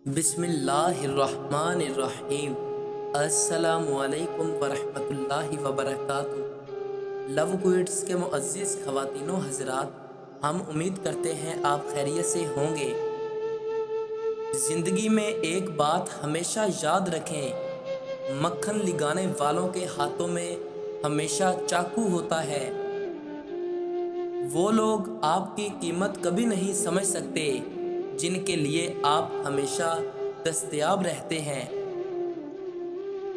بسم اللہ الرحمن الرحیم۔ السلام علیکم ورحمۃ اللہ وبرکاتہ۔ لو کوئٹس کے معزز خواتین و حضرات، ہم امید کرتے ہیں آپ خیریت سے ہوں گے۔ زندگی میں ایک بات ہمیشہ یاد رکھیں، مکھن لگانے والوں کے ہاتھوں میں ہمیشہ چاقو ہوتا ہے۔ وہ لوگ آپ کی قیمت کبھی نہیں سمجھ سکتے جن کے لیے آپ ہمیشہ دستیاب رہتے ہیں۔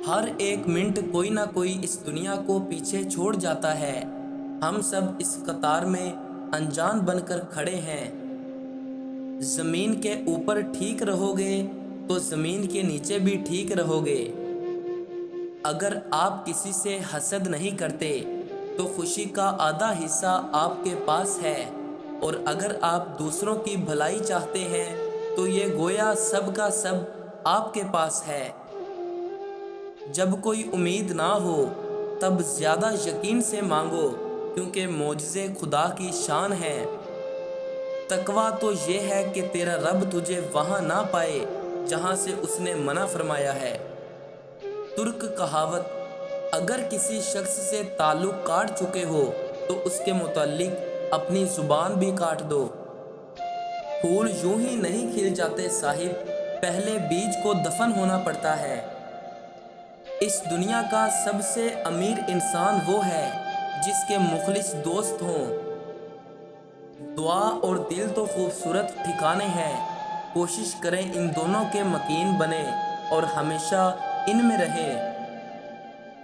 ہر ایک منٹ کوئی نہ کوئی اس دنیا کو پیچھے چھوڑ جاتا ہے۔ ہم سب اس قطار میں انجان بن کر کھڑے ہیں۔ زمین کے اوپر ٹھیک رہو گے تو زمین کے نیچے بھی ٹھیک رہو گے۔ اگر آپ کسی سے حسد نہیں کرتے تو خوشی کا آدھا حصہ آپ کے پاس ہے، اور اگر آپ دوسروں کی بھلائی چاہتے ہیں تو یہ گویا سب کا سب آپ کے پاس ہے۔ جب کوئی امید نہ ہو تب زیادہ یقین سے مانگو، کیونکہ معجزے خدا کی شان ہے۔ تقویٰ تو یہ ہے کہ تیرا رب تجھے وہاں نہ پائے جہاں سے اس نے منع فرمایا ہے۔ ترک کہاوت: اگر کسی شخص سے تعلق کاٹ چکے ہو تو اس کے متعلق اپنی زبان بھی کاٹ دو۔ پھول یوں ہی نہیں کھل جاتے صاحب، پہلے بیج کو دفن ہونا پڑتا ہے۔ اس دنیا کا سب سے امیر انسان وہ ہے جس کے مخلص دوست ہوں۔ دعا اور دل تو خوبصورت ٹھکانے ہیں، کوشش کریں ان دونوں کے مکین بنیں اور ہمیشہ ان میں رہیں۔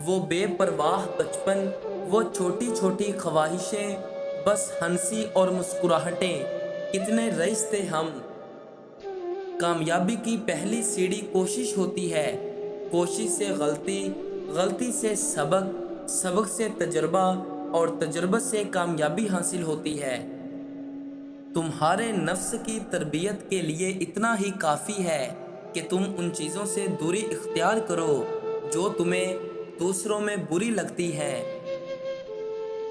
وہ بے پرواہ بچپن، وہ چھوٹی چھوٹی خواہشیں، بس ہنسی اور مسکراہٹیں، کتنے رئیس تھے ہم۔ کامیابی کی پہلی سیڑھی کوشش ہوتی ہے، کوشش سے غلطی، غلطی سے سبق، سبق سے تجربہ، اور تجربہ سے کامیابی حاصل ہوتی ہے۔ تمہارے نفس کی تربیت کے لیے اتنا ہی کافی ہے کہ تم ان چیزوں سے دوری اختیار کرو جو تمہیں دوسروں میں بری لگتی ہیں۔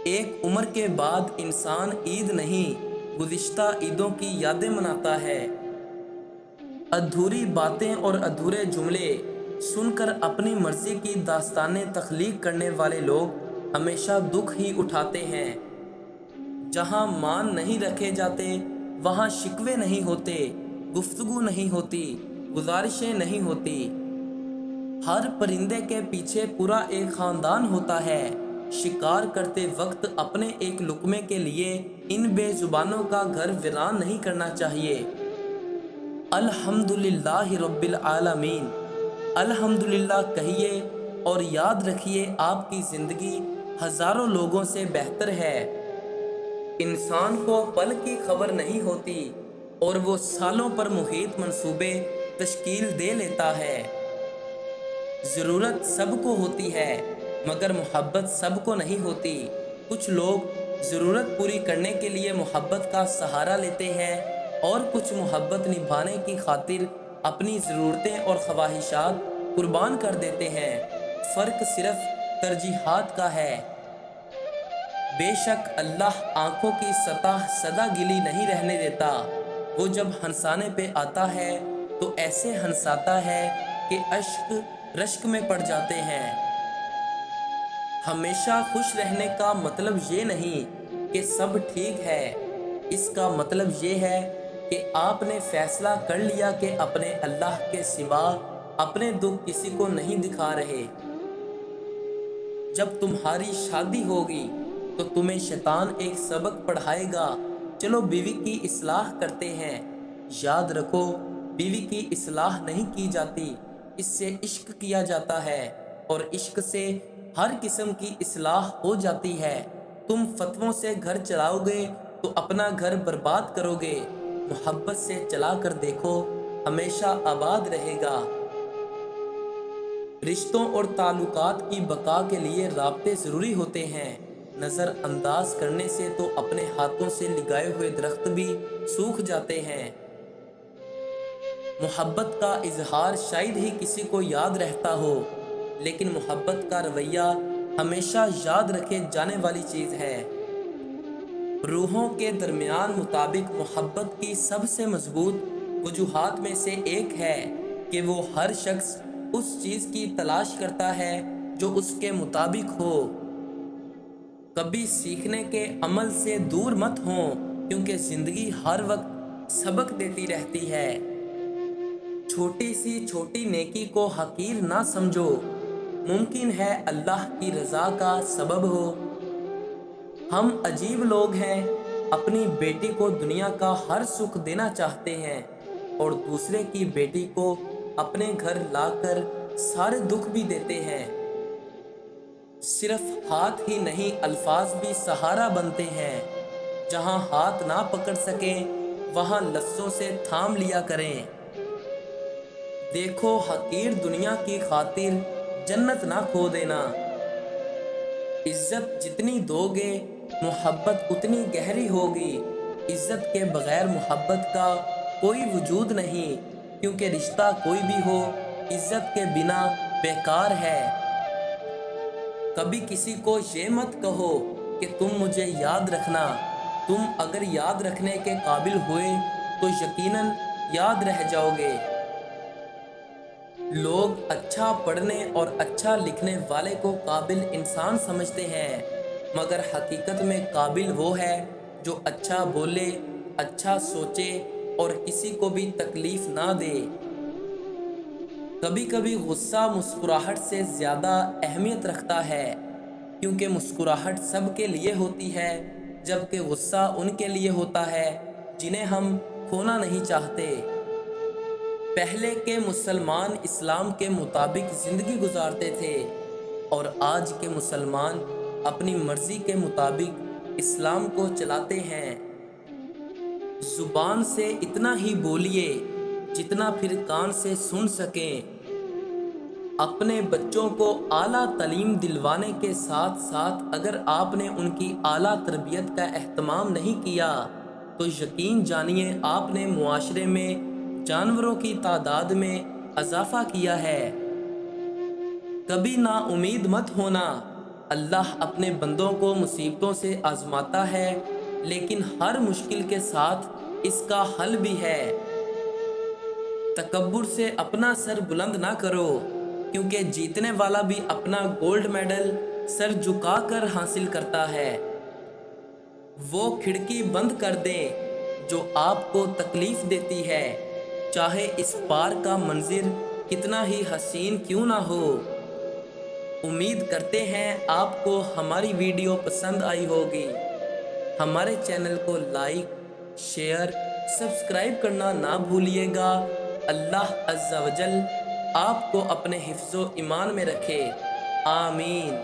ایک عمر کے بعد انسان عید نہیں، گزشتہ عیدوں کی یادیں مناتا ہے۔ ادھوری باتیں اور ادھورے جملے سن کر اپنی مرضی کی داستانیں تخلیق کرنے والے لوگ ہمیشہ دکھ ہی اٹھاتے ہیں۔ جہاں مان نہیں رکھے جاتے وہاں شکوے نہیں ہوتے، گفتگو نہیں ہوتی، گزارشیں نہیں ہوتی۔ ہر پرندے کے پیچھے پورا ایک خاندان ہوتا ہے۔ شکار کرتے وقت اپنے ایک لقمے کے لیے ان بے زبانوں کا گھر ویران نہیں کرنا چاہیے۔ الحمدللہ رب العالمین، الحمدللہ کہیے اور یاد رکھیے آپ کی زندگی ہزاروں لوگوں سے بہتر ہے۔ انسان کو پل کی خبر نہیں ہوتی اور وہ سالوں پر محیط منصوبے تشکیل دے لیتا ہے۔ ضرورت سب کو ہوتی ہے مگر محبت سب کو نہیں ہوتی۔ کچھ لوگ ضرورت پوری کرنے کے لیے محبت کا سہارا لیتے ہیں اور کچھ محبت نبھانے کی خاطر اپنی ضرورتیں اور خواہشات قربان کر دیتے ہیں۔ فرق صرف ترجیحات کا ہے۔ بے شک اللہ آنکھوں کی سطح سدا گلی نہیں رہنے دیتا، وہ جب ہنسانے پہ آتا ہے تو ایسے ہنساتا ہے کہ اشک رشک میں پڑ جاتے ہیں۔ ہمیشہ خوش رہنے کا مطلب یہ نہیں کہ سب ٹھیک ہے، اس کا مطلب یہ ہے کہ آپ نے فیصلہ کر لیا کہ اپنے اللہ کے سوا اپنے دکھ کسی کو نہیں دکھا رہے۔ جب تمہاری شادی ہوگی تو تمہیں شیطان ایک سبق پڑھائے گا، چلو بیوی کی اصلاح کرتے ہیں۔ یاد رکھو، بیوی کی اصلاح نہیں کی جاتی، اس سے عشق کیا جاتا ہے، اور عشق سے ہر قسم کی اصلاح ہو جاتی ہے۔ تم فتووں سے گھر چلاؤ گے تو اپنا گھر برباد کرو گے، محبت سے چلا کر دیکھو، ہمیشہ آباد رہے گا۔ رشتوں اور تعلقات کی بقا کے لیے رابطے ضروری ہوتے ہیں، نظر انداز کرنے سے تو اپنے ہاتھوں سے لگائے ہوئے درخت بھی سوکھ جاتے ہیں۔ محبت کا اظہار شاید ہی کسی کو یاد رہتا ہو، لیکن محبت کا رویہ ہمیشہ یاد رکھے جانے والی چیز ہے۔ روحوں کے درمیان مطابق محبت کی سب سے مضبوط وجوہات میں سے ایک ہے کہ وہ ہر شخص اس چیز کی تلاش کرتا ہے جو اس کے مطابق ہو۔ کبھی سیکھنے کے عمل سے دور مت ہوں، کیونکہ زندگی ہر وقت سبق دیتی رہتی ہے۔ چھوٹی سی چھوٹی نیکی کو حقیر نہ سمجھو، ممکن ہے اللہ کی رضا کا سبب ہو۔ ہم عجیب لوگ ہیں، اپنی بیٹی کو دنیا کا ہر سکھ دینا چاہتے ہیں اور دوسرے کی بیٹی کو اپنے گھر لا کر سارے دکھ بھی دیتے ہیں۔ صرف ہاتھ ہی نہیں، الفاظ بھی سہارا بنتے ہیں۔ جہاں ہاتھ نہ پکڑ سکیں وہاں لفظوں سے تھام لیا کریں۔ دیکھو، حقیر دنیا کی خاطر جنت نہ کھو دینا۔ عزت جتنی دو گے محبت اتنی گہری ہوگی۔ عزت کے بغیر محبت کا کوئی وجود نہیں، کیونکہ رشتہ کوئی بھی ہو عزت کے بنا بیکار ہے۔ کبھی کسی کو یہ مت کہو کہ تم مجھے یاد رکھنا۔ تم اگر یاد رکھنے کے قابل ہوئے تو یقیناً یاد رہ جاؤ گے۔ لوگ اچھا پڑھنے اور اچھا لکھنے والے کو قابل انسان سمجھتے ہیں، مگر حقیقت میں قابل وہ ہے جو اچھا بولے، اچھا سوچے اور کسی کو بھی تکلیف نہ دے۔ کبھی کبھی غصہ مسکراہٹ سے زیادہ اہمیت رکھتا ہے، کیونکہ مسکراہٹ سب کے لیے ہوتی ہے، جبکہ غصہ ان کے لیے ہوتا ہے جنہیں ہم کھونا نہیں چاہتے۔ پہلے کے مسلمان اسلام کے مطابق زندگی گزارتے تھے، اور آج کے مسلمان اپنی مرضی کے مطابق اسلام کو چلاتے ہیں۔ زبان سے اتنا ہی بولیے جتنا پھر کان سے سن سکیں۔ اپنے بچوں کو اعلیٰ تعلیم دلوانے کے ساتھ ساتھ اگر آپ نے ان کی اعلیٰ تربیت کا اہتمام نہیں کیا تو یقین جانیے آپ نے معاشرے میں جانوروں کی تعداد میں اضافہ کیا ہے۔ کبھی نا امید مت ہونا، اللہ اپنے بندوں کو مصیبتوں سے آزماتا ہے، لیکن ہر مشکل کے ساتھ اس کا حل بھی ہے۔ تکبر سے اپنا سر بلند نہ کرو، کیونکہ جیتنے والا بھی اپنا گولڈ میڈل سر جھکا کر حاصل کرتا ہے۔ وہ کھڑکی بند کر دیں جو آپ کو تکلیف دیتی ہے، چاہے اس پار کا منظر کتنا ہی حسین کیوں نہ ہو۔ امید کرتے ہیں آپ کو ہماری ویڈیو پسند آئی ہوگی۔ ہمارے چینل کو لائک، شیئر، سبسکرائب کرنا نہ بھولیے گا۔ اللہ عز و جل آپ کو اپنے حفظ و ایمان میں رکھے، آمین۔